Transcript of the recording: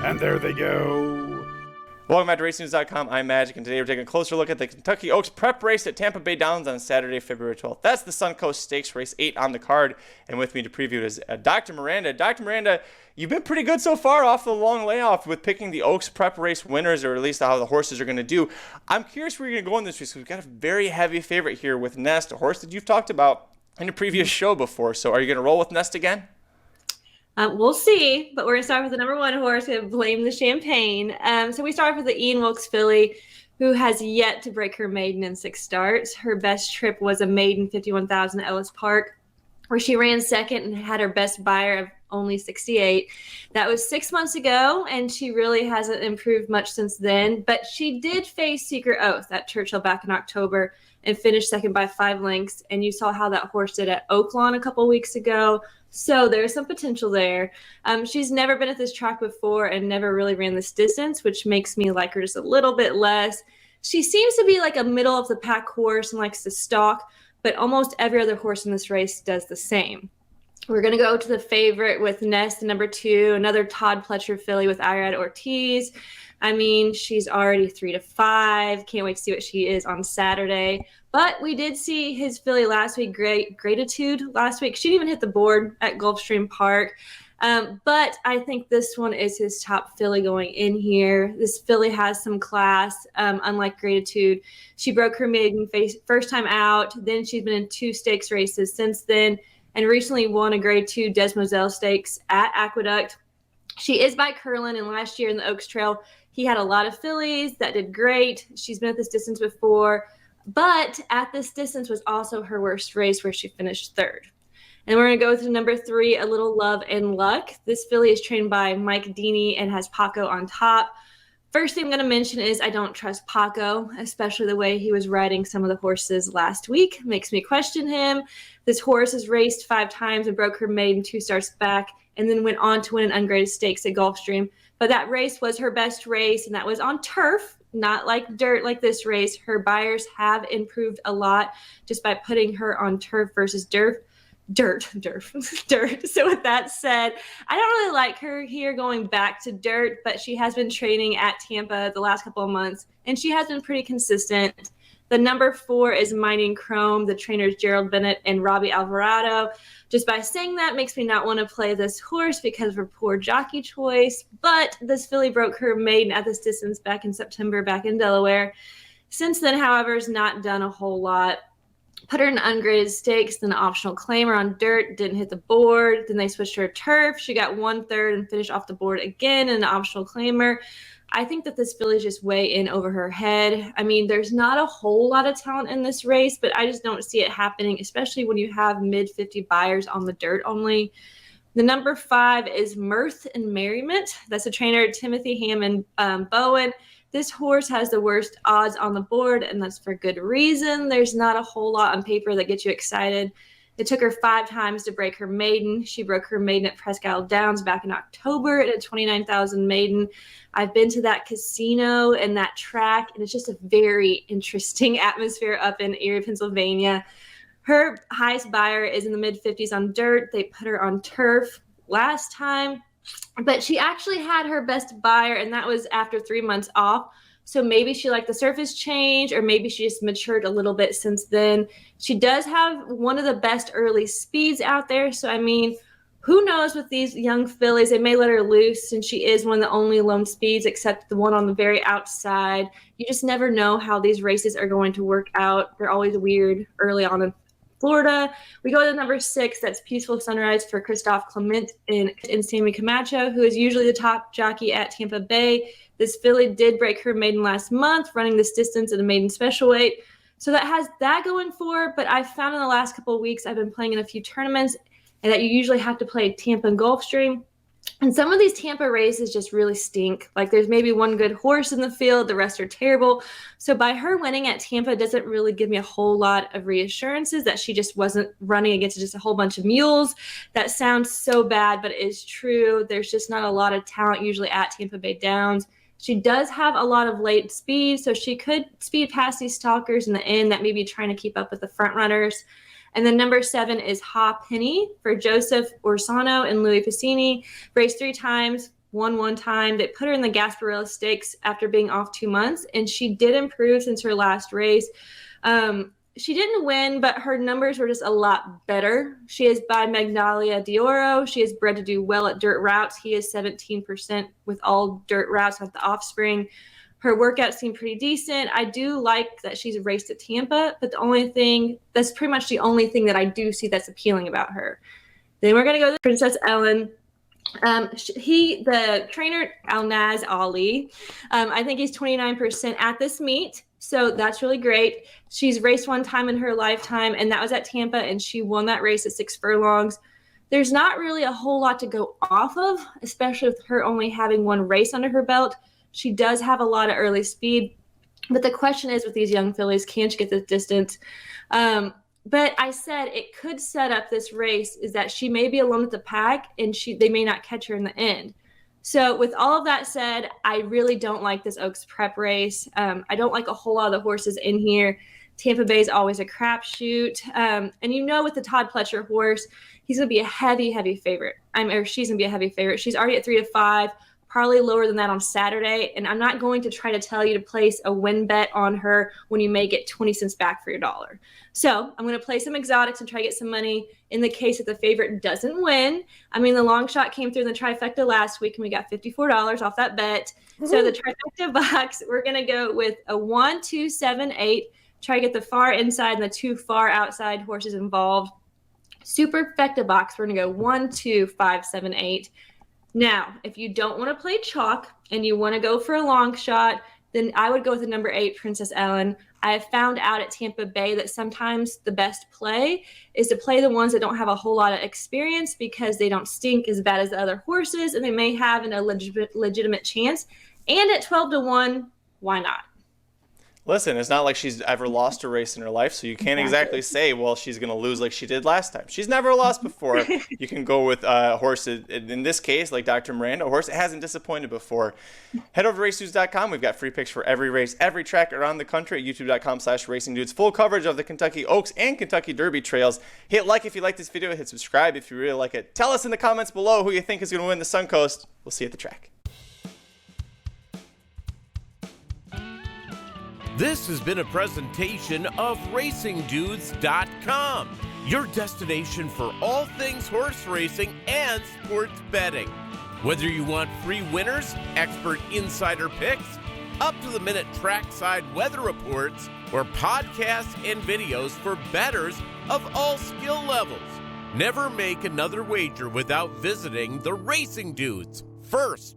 And there they go. Welcome back to RacingNews.com. I'm Magic, and today we're taking a closer look at the Kentucky Oaks prep race at Tampa Bay Downs on Saturday, February 12th. That's the Suncoast Stakes Race 8 on the card. And with me to preview it is Dr. Miranda. Dr. Miranda, you've been pretty good so far off the long layoff with picking the Oaks prep race winners, or at least how the horses are going to do. I'm curious where you're going to go in this race. We've got a very heavy favorite here with Nest, a horse that you've talked about in a previous show before. So are you going to roll with Nest again? We'll see, but we're going to start with the number one horse and blame the champagne. So we start with the Ian Wilkes filly, who has yet to break her maiden in 6 starts. Her best trip was a maiden 51,000 Ellis Park, where she ran second and had her best buyer of only 68. That was 6 months ago, and she really hasn't improved much since then. But she did face Secret Oath at Churchill back in October and finished second by 5 lengths. And you saw how that horse did at Oaklawn a couple weeks ago. So there's some potential there. She's never been at this track before and never really ran this distance, which makes me like her just a little bit less. She seems to be like a middle of the pack horse and likes to stalk, but almost every other horse in this race does the same. We're going to go to the favorite with Nest, number 2, another Todd Pletcher filly with Irad Ortiz. I mean, she's already 3-5. Can't wait to see what she is on Saturday. But we did see his filly last week, Gratitude, last week. She didn't even hit the board at Gulfstream Park. But I think this one is his top filly going in here. This filly has some class, unlike Gratitude. She broke her maiden first time out. Then she's been in 2 stakes races since then, and recently won a Grade 2 Desmoselle Stakes at Aqueduct. She is by Curlin, and last year in the Oaks Trail, he had a lot of fillies that did great. She's been at this distance before, but at this distance was also her worst race, where she finished 3rd. And we're going to go to number 3, A Little Love and Luck. This filly is trained by Mike Deeney and has Paco on top. First thing I'm going to mention is I don't trust Paco, especially the way he was riding some of the horses last week. Makes me question him. This horse has raced 5 times and broke her maiden 2 starts back, and then went on to win an ungraded stakes at Gulfstream. But that race was her best race, and that was on turf, not like dirt like this race. Her buyers have improved a lot just by putting her on turf versus dirt. So with that said, I don't really like her here going back to dirt, but she has been training at Tampa the last couple of months, and she has been pretty consistent. The number 4 is Mining Chrome. The trainers Gerald Bennett and Robbie Alvarado. Just by saying that makes me not want to play this horse because of her poor jockey choice. But this filly broke her maiden at this distance back in September, back in Delaware. Since then, however, has not done a whole lot. Put her in ungraded stakes, then an optional claimer on dirt, didn't hit the board. Then they switched her to turf. She got 1/3 and finished off the board again in an optional claimer. I think that this filly is just way in over her head. I mean, there's not a whole lot of talent in this race, but I just don't see it happening, especially when you have mid-50 buyers on the dirt only. The number 5 is Mirth and Merriment. That's a trainer, Timothy Hammond Bowen. This horse has the worst odds on the board, and that's for good reason. There's not a whole lot on paper that gets you excited. It took her 5 times to break her maiden. She broke her maiden at Presque Isle Downs back in October at a 29,000 maiden. I've been to that casino and that track, and it's just a very interesting atmosphere up in Erie, Pennsylvania. Her highest buyer is in the mid-50s on dirt. They put her on turf last time, but she actually had her best buyer, and that was after 3 months off. So maybe she liked the surface change, or maybe she just matured a little bit since then. She does have one of the best early speeds out there. So, I mean, who knows with these young fillies? They may let her loose, and she is one of the only lone speeds except the one on the very outside. You just never know how these races are going to work out. They're always weird early on in Florida. We go to number 6. That's Peaceful Sunrise for Christophe Clement and Sammy Camacho, who is usually the top jockey at Tampa Bay. This filly did break her maiden last month, running this distance at a maiden special weight. So that has that going for it. But I've found in the last couple of weeks, I've been playing in a few tournaments, and that you usually have to play Tampa and Gulfstream. And some of these Tampa races just really stink. Like, there's maybe one good horse in the field, the rest are terrible. So by her winning at Tampa doesn't really give me a whole lot of reassurances that she just wasn't running against just a whole bunch of mules. That sounds so bad, but it is true. There's just not a lot of talent usually at Tampa Bay Downs. She does have a lot of late speed, so she could speed past these stalkers in the end that may be trying to keep up with the front runners. And then number 7 is Ha Penny for Joseph Orsano and Louis Piscini. Raced 3 times, won one time. They put her in the Gasparilla Stakes after being off 2 months, and she did improve since her last race. She didn't win, but her numbers were just a lot better. She is by Magnolia D'Oro. She is bred to do well at dirt routes. He is 17% with all dirt routes with the offspring. Her workouts seem pretty decent. I do like that she's raced at Tampa, but that's pretty much the only thing that I do see that's appealing about her. Then we're going to go to Princess Ellen. The trainer, Alnaz Ali, I think he's 29% at this meet. So that's really great. She's raced one time in her lifetime, and that was at Tampa, and she won that race at 6 furlongs. There's not really a whole lot to go off of, especially with her only having one race under her belt. She does have a lot of early speed, but the question is with these young fillies, can she get the distance? But I said it could set up this race is that she may be alone with the pack, and they may not catch her in the end. So with all of that said, I really don't like this Oaks prep race. I don't like a whole lot of the horses in here. Tampa Bay is always a crapshoot. And with the Todd Pletcher horse, he's going to be a heavy, heavy favorite. She's going to be a heavy favorite. She's already at 3-5, probably lower than that on Saturday. And I'm not going to try to tell you to place a win bet on her when you may get 20 cents back for your dollar. So I'm going to play some exotics and try to get some money in the case that the favorite doesn't win. The long shot came through in the trifecta last week, and we got $54 off that bet. Mm-hmm. So the trifecta box, we're going to go with a 1, 2, 7, 8. Try to get the far inside and the 2 far outside horses involved. Superfecta box, we're going to go 1, 2, 5, 7, 8. Now, if you don't want to play chalk and you want to go for a long shot, then I would go with the number 8, Princess Ellen. I have found out at Tampa Bay that sometimes the best play is to play the ones that don't have a whole lot of experience because they don't stink as bad as the other horses, and they may have a legitimate chance. And at 12-1, why not? Listen, it's not like she's ever lost a race in her life, so you can't exactly say, well, she's going to lose like she did last time. She's never lost before. You can go with horses, in this case, like Dr. Miranda, a horse that hasn't disappointed before. Head over to racedudes.com. We've got free picks for every race, every track around the country at youtube.com/racingdudes. Full coverage of the Kentucky Oaks and Kentucky Derby trails. Hit like if you like this video. Hit subscribe if you really like it. Tell us in the comments below who you think is going to win the Suncoast. We'll see you at the track. This has been a presentation of RacingDudes.com, your destination for all things horse racing and sports betting. Whether you want free winners, expert insider picks, up-to-the-minute trackside weather reports, or podcasts and videos for bettors of all skill levels. Never make another wager without visiting the Racing Dudes first.